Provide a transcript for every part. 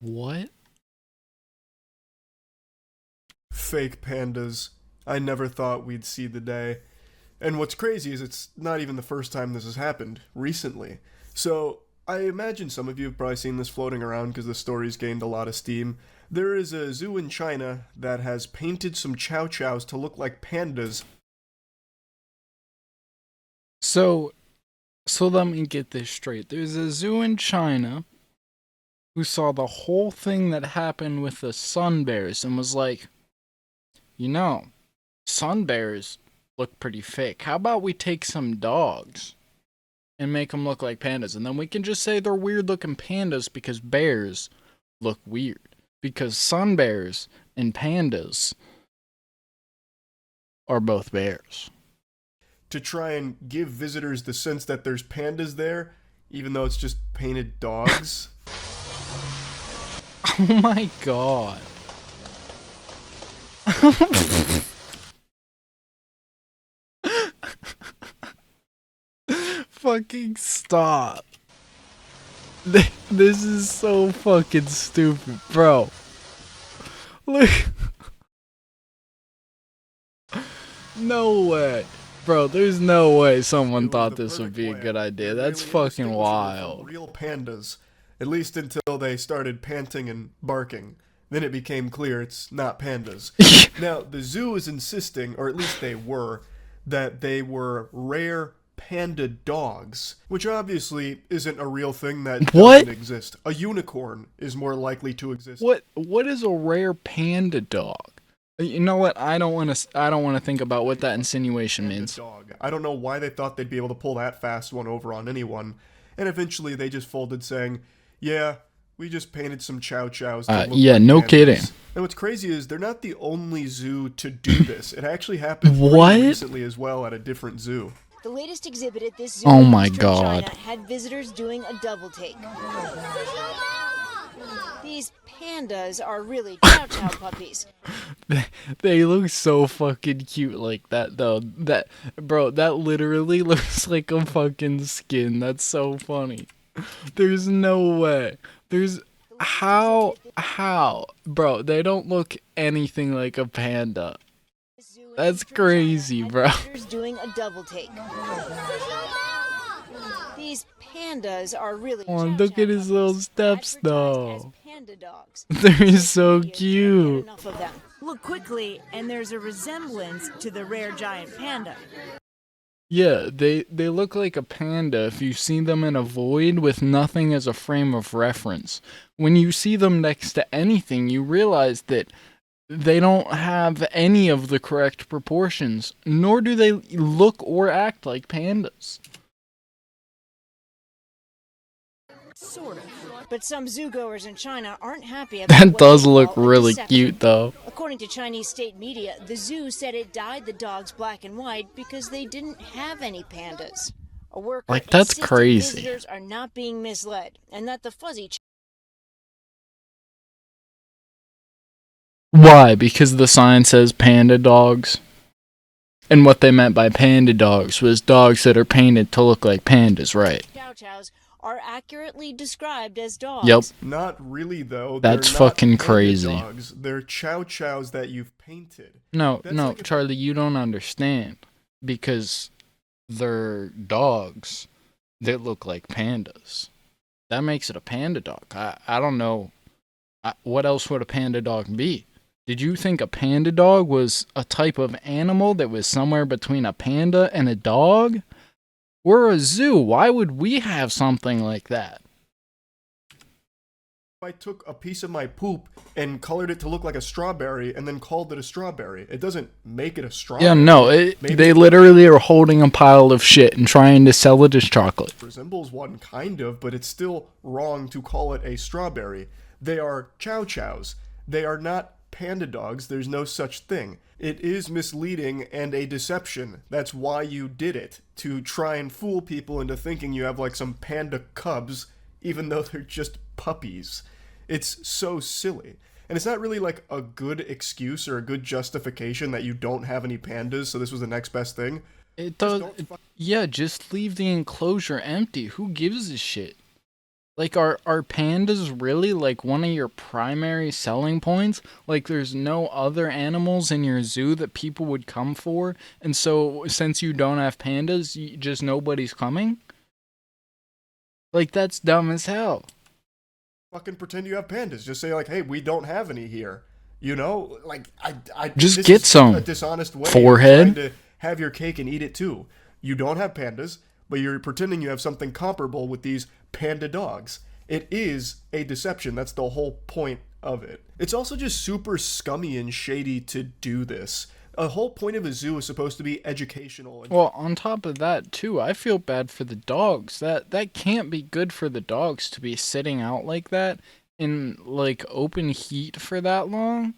What? Fake pandas. I never thought we'd see the day. And what's crazy is it's not even the first time this has happened recently. So I imagine some of you have probably seen this floating around because the story's gained a lot of steam. There is a zoo in China that has painted some chow chows to look like pandas. So, so let me get this straight. There's a zoo in China who saw the whole thing that happened with the sun bears and was like, you know, sun bears look pretty fake. How about we take some dogs and make them look like pandas? And then we can just say they're weird looking pandas because bears look weird. Because sun bears and pandas are both bears. To try and give visitors the sense that there's pandas there, even though it's just painted dogs. Oh my god. Fucking stop. This is so fucking stupid, bro. Look. No way. Bro, there's no way someone thought this would be a good idea. That's fucking wild. Real pandas. At least until they started panting and barking. Then it became clear it's not pandas. Now, the zoo is insisting, or at least they were, that they were rare panda dogs, which obviously isn't a real thing that doesn't exist. A unicorn is more likely to exist. What is a rare panda dog? You know what? I don't want to think about what that insinuation means. Dog. I don't know why they thought they'd be able to pull that fast one over on anyone. And eventually they just folded saying, "Yeah, we just painted some chow chows." Yeah, no kidding. And what's crazy is they're not the only zoo to do this. It actually happened recently as well at a different zoo. The latest exhibit at this zoo in China had visitors doing a double take. These pandas are really chow chow puppies. They look so fucking cute like that though. That literally looks like a fucking skin. That's so funny. There's no way. How? Bro, they don't look anything like a panda. That's crazy, bro. Doing a double take. These pandas are really look at his little steps though. Panda dogs. They're so cute. Enough of them. Look quickly and there's a resemblance to the rare giant panda. Yeah, they look like a panda if you see them in a void with nothing as a frame of reference. When you see them next to anything, you realize that they don't have any of the correct proportions, nor do they look or act like pandas. Sort of. But some zoogoers in China aren't happy about that does look really cute though. According to Chinese state media, the zoo said it dyed the dogs black and white because they didn't have any pandas. A worker that's crazy. Visitors are not being misled, and that the fuzzy. Why? Because the sign says panda dogs? And what they meant by panda dogs was dogs that are painted to look like pandas, right? Chow chows are accurately described as dogs. Yep. Not really though. That's fucking crazy. Dogs. They're chow chows that you've painted. No, Charlie, you don't understand. Because they're dogs that look like pandas. That makes it a panda dog. I don't know. What else would a panda dog be? Did you think a panda dog was a type of animal that was somewhere between a panda and a dog? We're a zoo. Why would we have something like that? I took a piece of my poop and colored it to look like a strawberry and then called it a strawberry. It doesn't make it a strawberry. Yeah, no, they literally are holding a pile of shit and trying to sell it as chocolate. It resembles one kind of, but it's still wrong to call it a strawberry. They are chow chows. They are not panda dogs. There's no such thing. It is misleading and a deception. That's why you did it, to try and fool people into thinking you have like some panda cubs, even though they're just puppies. It's so silly. And it's not really like a good excuse or a good justification that you don't have any pandas, so this was the next best thing. It does. Yeah, just leave the enclosure empty. Who gives a shit? Like, are pandas really, like, one of your primary selling points? Like, there's no other animals in your zoo that people would come for? And so, since you don't have pandas, just nobody's coming? Like, that's dumb as hell. Fucking pretend you have pandas. Just say like, hey, we don't have any here. You know, like Just this get is some, a dishonest way forehead. of trying to have your cake and eat it too. You don't have pandas, but you're pretending you have something comparable with these panda dogs. It is a deception. That's the whole point of it. It's also just super scummy and shady to do this. A whole point of a zoo is supposed to be educational. And Well, on top of that, too, I feel bad for the dogs. That can't be good for the dogs to be sitting out like that in, like, open heat for that long.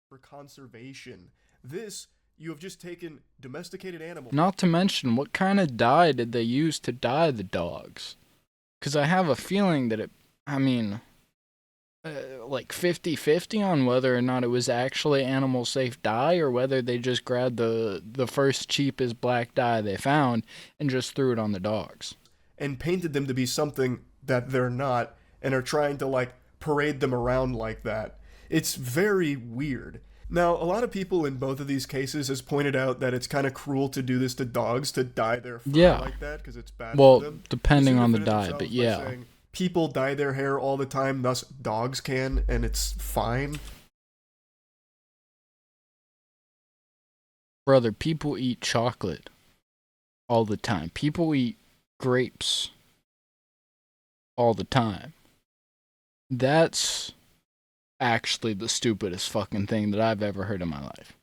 for conservation. This, you have just taken domesticated animals. Not to mention, what kind of dye did they use to dye the dogs? Because I have a feeling that like 50-50 on whether or not it was actually animal safe dye or whether they just grabbed the first cheapest black dye they found and just threw it on the dogs. And painted them to be something that they're not, and are trying to like parade them around like that. It's very weird. Now, a lot of people in both of these cases has pointed out that it's kind of cruel to do this to dogs, to dye their fur Yeah. like that, because it's bad Well, for them. depending They on seem the to fit dye, themselves but by yeah. saying, people dye their hair all the time, thus dogs can, and it's fine. Brother, people eat chocolate all the time. People eat grapes all the time. That's actually the stupidest fucking thing that I've ever heard in my life.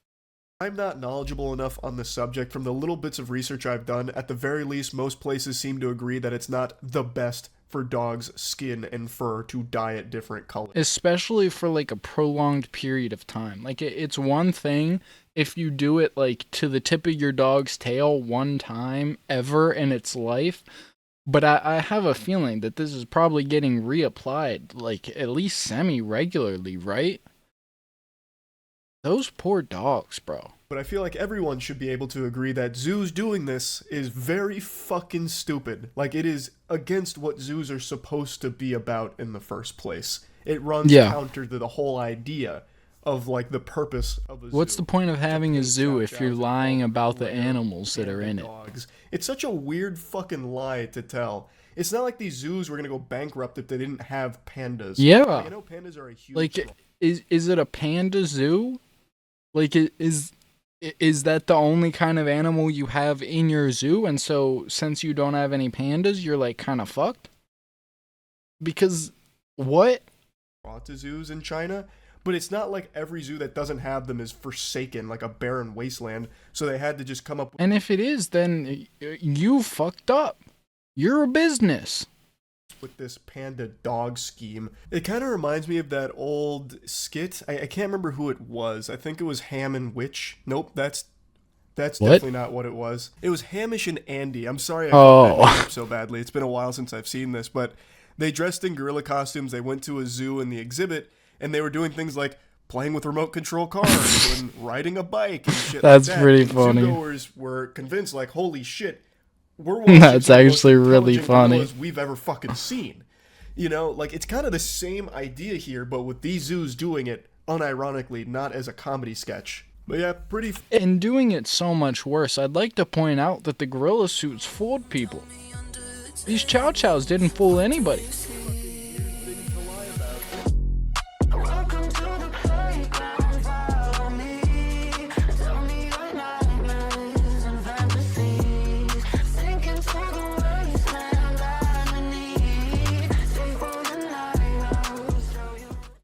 I'm not knowledgeable enough on the subject. From the little bits of research I've done, at the very least, most places seem to agree that it's not the best for dogs' skin and fur to dye it different colors. Especially for like a prolonged period of time. Like it's one thing if you do it like to the tip of your dog's tail one time ever in its life. But I have a feeling that this is probably getting reapplied like at least semi-regularly, right? Those poor dogs, bro. But I feel like everyone should be able to agree that zoos doing this is very fucking stupid. Like, it is against what zoos are supposed to be about in the first place. It runs counter to the whole idea of, like, the purpose of a zoo. What's the point of having a paint zoo if you're chow-chows and lying call them about the rare animals that are panda in it? dogs. It's such a weird fucking lie to tell. It's not like these zoos were gonna go bankrupt if they didn't have pandas. Yeah. Like, I know pandas are a huge... Like, is it a panda zoo? Like, is that the only kind of animal you have in your zoo? And so, since you don't have any pandas, you're like kind of fucked? Because, what? brought to zoos in China, but it's not like every zoo that doesn't have them is forsaken, like a barren wasteland, so they had to just come up And if it is, then you fucked up. You're a business. with this panda dog scheme. It kind of reminds me of that old skit. I can't remember who it was. I think it was Ham and Witch. Nope, that's definitely not what it was. It was Hamish and Andy. I'm sorry I fucked that name up so badly. It's been a while since I've seen this, but they dressed in gorilla costumes. They went to a zoo in the exhibit, and they were doing things like playing with remote control cars and riding a bike and shit That's like that. pretty And funny. Zoogoers were convinced, like, holy shit, we're one of That's the most actually really intelligent funny. gorillas we've ever fucking seen. You know, like, it's kind of the same idea here, but with these zoos doing it unironically, not as a comedy sketch. But yeah, pretty... And doing it so much worse, I'd like to point out that the gorilla suits fooled people. These chow chows didn't fool anybody.